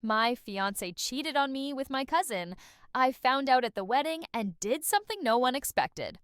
My fiancé cheated on me with my cousin. I found out at the wedding and did something no one expected.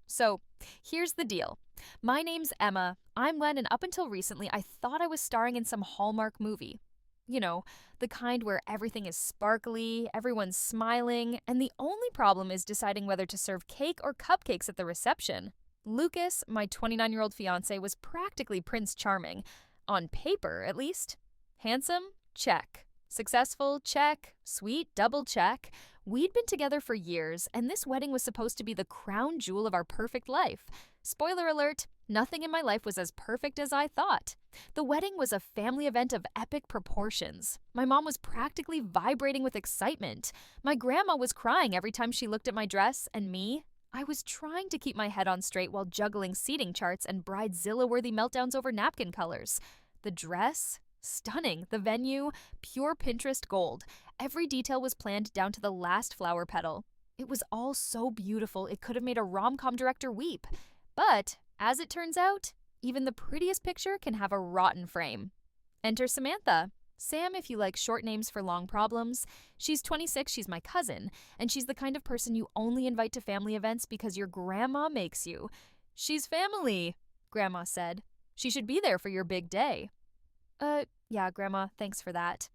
So, here's the deal. My name's Emma. I'm Len, and up until recently, I thought I was starring in some Hallmark movie. You know, the kind where everything is sparkly, everyone's smiling, and the only problem is deciding whether to serve cake or cupcakes at the reception. Lucas, my 29-year-old fiancé, was practically Prince Charming. On paper, at least. Handsome? Check. Successful? Check. Sweet? Double check. We'd been together for years, and this wedding was supposed to be the crown jewel of our perfect life. Spoiler alert, nothing in my life was as perfect as I thought. The wedding was a family event of epic proportions. My mom was practically vibrating with excitement. My grandma was crying every time she looked at my dress, and me, I was trying to keep my head on straight while juggling seating charts and Bridezilla-worthy meltdowns over napkin colors. The dress? Stunning. The venue? Pure Pinterest gold. Every detail was planned down to the last flower petal. It was all so beautiful it could have made a rom-com director weep. But, as it turns out, even the prettiest picture can have a rotten frame. Enter Samantha. Sam, if you like short names for long problems. She's 26, she's my cousin, and she's the kind of person you only invite to family events because your grandma makes you. She's family, Grandma said. She should be there for your big day. Yeah, Grandma, thanks for that.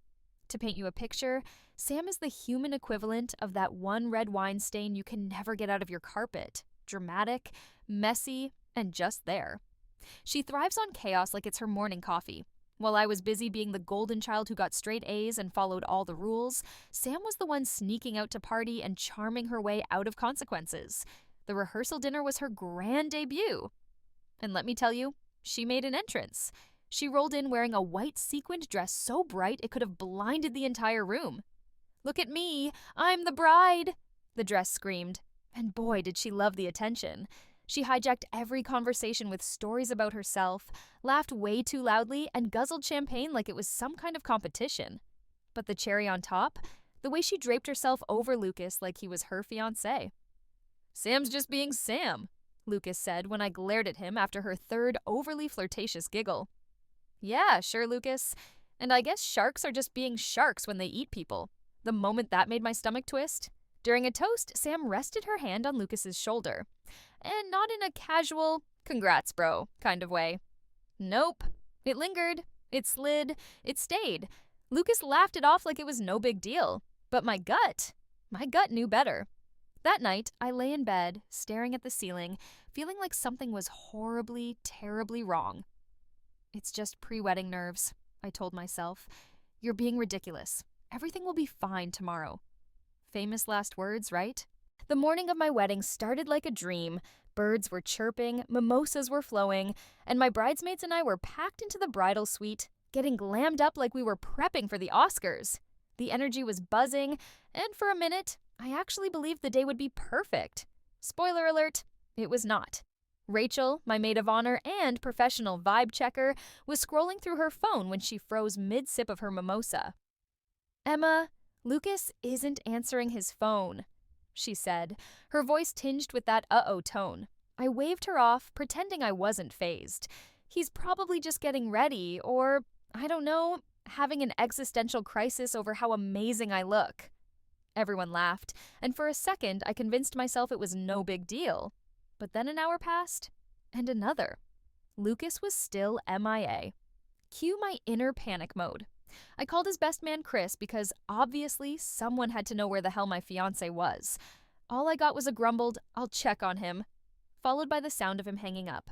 To paint you a picture, Sam is the human equivalent of that one red wine stain you can never get out of your carpet. Dramatic, messy, and just there. She thrives on chaos like it's her morning coffee. While I was busy being the golden child who got straight A's and followed all the rules, Sam was the one sneaking out to party and charming her way out of consequences. The rehearsal dinner was her grand debut. And let me tell you, she made an entrance. She rolled in wearing a white sequined dress so bright it could have blinded the entire room. "Look at me! I'm the bride!" the dress screamed. And boy, did she love the attention. She hijacked every conversation with stories about herself, laughed way too loudly, and guzzled champagne like it was some kind of competition. But the cherry on top? The way she draped herself over Lucas like he was her fiancé. "Sam's just being Sam," Lucas said when I glared at him after her third overly flirtatious giggle. "Yeah, sure, Lucas. And I guess sharks are just being sharks when they eat people." The moment that made my stomach twist. During a toast, Sam rested her hand on Lucas's shoulder. And not in a casual, "congrats, bro" kind of way. Nope. It lingered. It slid. It stayed. Lucas laughed it off like it was no big deal. But my gut knew better. That night, I lay in bed, staring at the ceiling, feeling like something was horribly, terribly wrong. "It's just pre-wedding nerves," I told myself. "You're being ridiculous. Everything will be fine tomorrow." Famous last words, right? The morning of my wedding started like a dream. Birds were chirping, mimosas were flowing, and my bridesmaids and I were packed into the bridal suite, getting glammed up like we were prepping for the Oscars. The energy was buzzing, and for a minute, I actually believed the day would be perfect. Spoiler alert, it was not. Rachel, my maid of honor and professional vibe checker, was scrolling through her phone when she froze mid-sip of her mimosa. "Emma, Lucas isn't answering his phone," she said, her voice tinged with that uh-oh tone. I waved her off, pretending I wasn't fazed. He's probably just getting ready, or, I don't know, having an existential crisis over how amazing I look. Everyone laughed, and for a second I convinced myself it was no big deal. But then an hour passed, and another. Lucas was still MIA. Cue my inner panic mode. I called his best man Chris because obviously someone had to know where the hell my fiancé was. All I got was a grumbled, "I'll check on him," followed by the sound of him hanging up.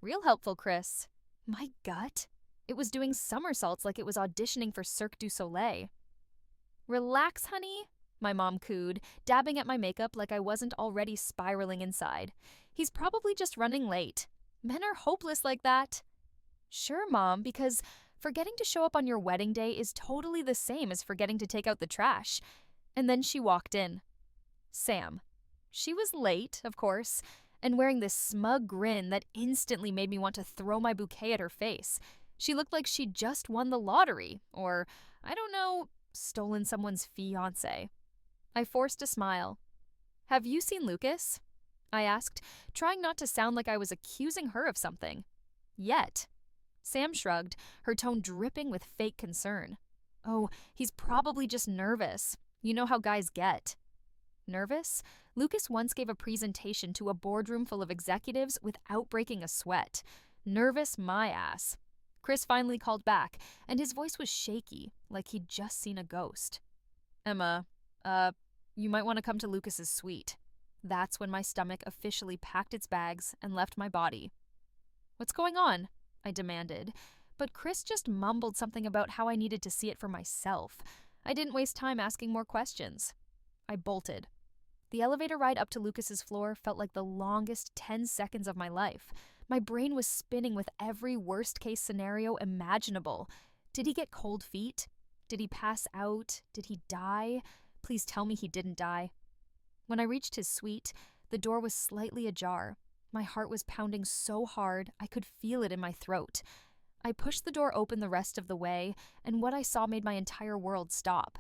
Real helpful, Chris. My gut? It was doing somersaults like it was auditioning for Cirque du Soleil. "Relax, honey," my mom cooed, dabbing at my makeup like I wasn't already spiraling inside. "He's probably just running late. Men are hopeless like that." "Sure, Mom, because forgetting to show up on your wedding day is totally the same as forgetting to take out the trash." And then she walked in. Sam. She was late, of course, and wearing this smug grin that instantly made me want to throw my bouquet at her face. She looked like she'd just won the lottery, or, I don't know, stolen someone's fiancé. I forced a smile. "Have you seen Lucas?" I asked, trying not to sound like I was accusing her of something. Yet. Sam shrugged, her tone dripping with fake concern. Oh, he's probably just nervous. You know how guys get. Nervous? Lucas once gave a presentation to a boardroom full of executives without breaking a sweat. Nervous my ass. Chris finally called back, and his voice was shaky, like he'd just seen a ghost. Emma, you might want to come to Lucas's suite. That's when my stomach officially packed its bags and left my body. What's going on? I demanded, but Chris just mumbled something about how I needed to see it for myself. I didn't waste time asking more questions. I bolted. The elevator ride up to Lucas's floor felt like the longest 10 seconds of my life. My brain was spinning with every worst-case scenario imaginable. Did he get cold feet? Did he pass out? Did he die? Please tell me he didn't die. When I reached his suite, the door was slightly ajar. My heart was pounding so hard I could feel it in my throat. I pushed the door open the rest of the way, and what I saw made my entire world stop.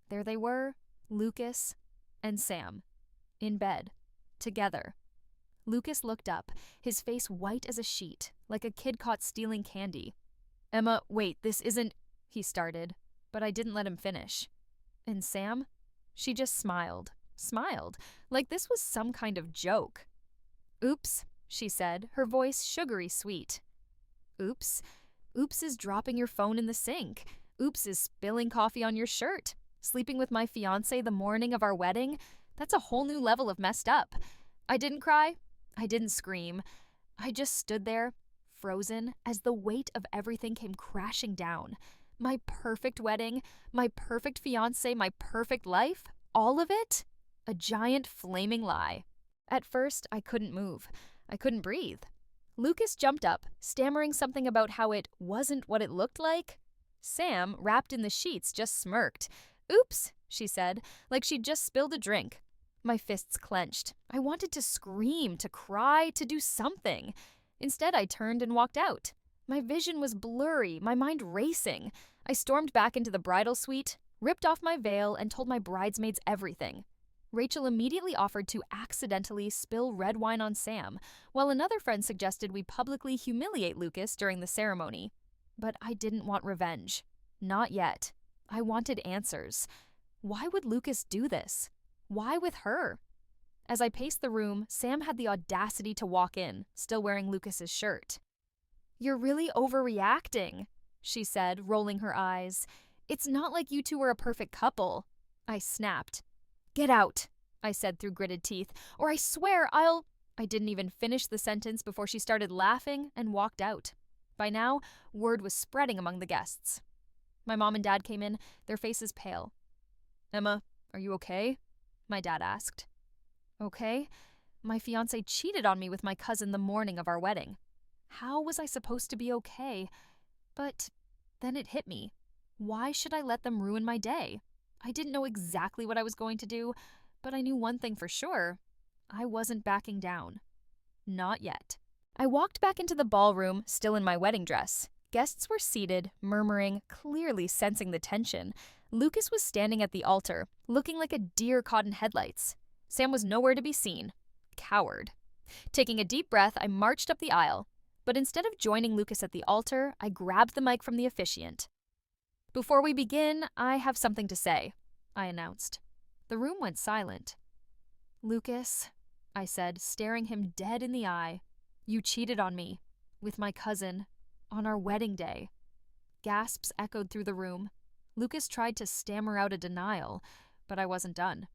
There they were, Lucas and Sam, in bed, together. Lucas looked up, his face white as a sheet, like a kid caught stealing candy. Emma, wait, this isn't, he started, but I didn't let him finish. And Sam? She just smiled, like this was some kind of joke. Oops, she said, her voice sugary sweet. Oops? Oops is dropping your phone in the sink. Oops is spilling coffee on your shirt. Sleeping with my fiancé the morning of our wedding? That's a whole new level of messed up. I didn't cry. I didn't scream. I just stood there, frozen, as the weight of everything came crashing down. My perfect wedding, my perfect fiancé, my perfect life, all of it? A giant flaming lie. At first, I couldn't move. I couldn't breathe. Lucas jumped up, stammering something about how it wasn't what it looked like. Sam, wrapped in the sheets, just smirked. Oops, she said, like she'd just spilled a drink. My fists clenched. I wanted to scream, to cry, to do something. Instead, I turned and walked out. My vision was blurry, my mind racing. I stormed back into the bridal suite, ripped off my veil, and told my bridesmaids everything. Rachel immediately offered to accidentally spill red wine on Sam, while another friend suggested we publicly humiliate Lucas during the ceremony. But I didn't want revenge. Not yet. I wanted answers. Why would Lucas do this? Why with her? As I paced the room, Sam had the audacity to walk in, still wearing Lucas's shirt. You're really overreacting, she said, rolling her eyes. It's not like you two were a perfect couple. I snapped. Get out, I said through gritted teeth, or I swear I'll... I didn't even finish the sentence before she started laughing and walked out. By now, word was spreading among the guests. My mom and dad came in, their faces pale. Emma, are you okay? My dad asked. Okay. My fiancé cheated on me with my cousin the morning of our wedding. How was I supposed to be okay? But then it hit me. Why should I let them ruin my day? I didn't know exactly what I was going to do, but I knew one thing for sure. I wasn't backing down. Not yet. I walked back into the ballroom, still in my wedding dress. Guests were seated, murmuring, clearly sensing the tension. Lucas was standing at the altar, looking like a deer caught in headlights. Sam was nowhere to be seen. Coward. Taking a deep breath, I marched up the aisle. But instead of joining Lucas at the altar, I grabbed the mic from the officiant. Before we begin, I have something to say, I announced. The room went silent. Lucas, I said, staring him dead in the eye, you cheated on me, with my cousin, on our wedding day. Gasps echoed through the room. Lucas tried to stammer out a denial, but I wasn't done.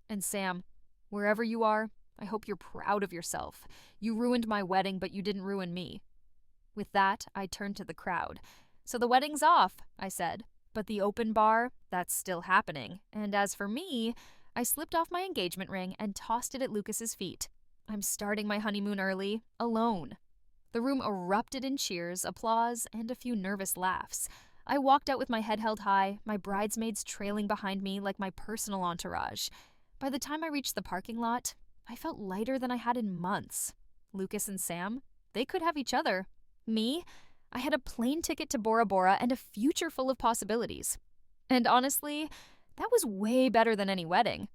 And Sam, wherever you are, I hope you're proud of yourself. You ruined my wedding, but you didn't ruin me. With that, I turned to the crowd. So the wedding's off, I said. But the open bar, that's still happening. And as for me, I slipped off my engagement ring and tossed it at Lucas's feet. I'm starting my honeymoon early, alone. The room erupted in cheers, applause, and a few nervous laughs. I walked out with my head held high, my bridesmaids trailing behind me like my personal entourage. By the time I reached the parking lot, I felt lighter than I had in months. Lucas and Sam, they could have each other. Me, I had a plane ticket to Bora Bora and a future full of possibilities. And honestly, that was way better than any wedding.